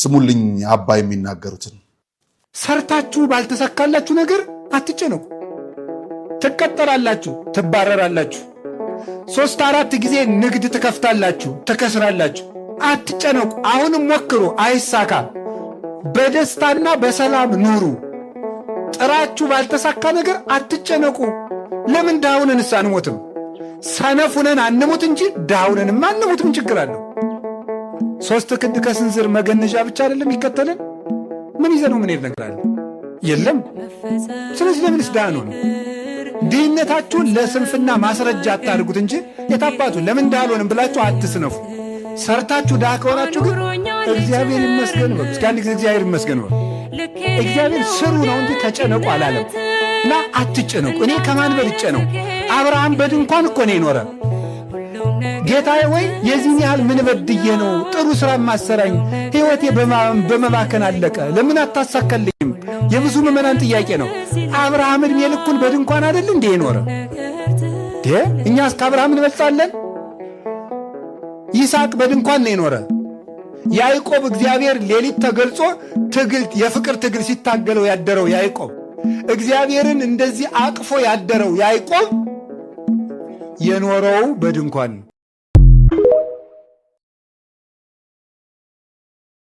ስሙልኝ አባ የሚናገሩትን። ሰርታችሁ ባልተሳካላችሁ ነገር አትጨነቁ። ትቀጠራላችሁ፣ ትባረራላችሁ። 3-4 ጊዜ ንግድ ትከፍታላችሁ፣ ትከስራላችሁ። አትጨነቁ። አሁንም ሞክሩ፣ አይሳካ። በደስታና በሰላም ኑሩ። ጥራችሁ ባልተሳካ ነገር አትጨነቁ። ለምን ዳውነንስ አንሞትም? ሰነፉነን አንሙት እንጂ ዳውነንማ አንሙት። ምን ችግር አለው? 3 ክንድ ከስንዝር መገነዣ ብቻ አይደለም ይከተልን? ምን ይዘነው ምን ይነግራል? የለም። ስለዚህ ለምንስ ዳኑ ነው? ድህነታችሁን ለስንፍና ማስረጃ አታድርጉት እንጂ የታባቱ ለምን ዳልሆንም ብላችሁ አትስነፉ። ሰርታችሁ ዳ ከሆናችሁ ግን እግዚአብሔር ይመስገን በሉ። እስኪ አንድ ጊዜ እግዚአብሔር ይመስገን በሉ። እግዚአብሔር ስሩ ነው እንጂ ተጨነቁ አላለም። እና አትጨነቁ። እኔ ከማን በልጬ ነው? አብርሃም በድንኳን እኮ ነው የኖረ። ጌታዬ ወይ የዚህን ያህል ምን በድዬ ነው ጥሩ ሥራ ማሰራኝ? ሕይወቴ በመባከን አለቀ፣ ለምን አታሳካልኝም? የብዙ ምዕመናን ጥያቄ ነው። አብርሃም ዕድሜ ልኩን በድንኳን አይደል እንዴ የኖረ? እኛስ ከአብርሃም እንበልጣለን? ይስሐቅ በድንኳን ነው የኖረ። ያዕቆብ እግዚአብሔር ሌሊት ተገልጾ የፍቅር ትግል ሲታገለው ያደረው ያዕቆብ፣ እግዚአብሔርን እንደዚህ አቅፎ ያደረው ያዕቆብ የኖረው በድንኳን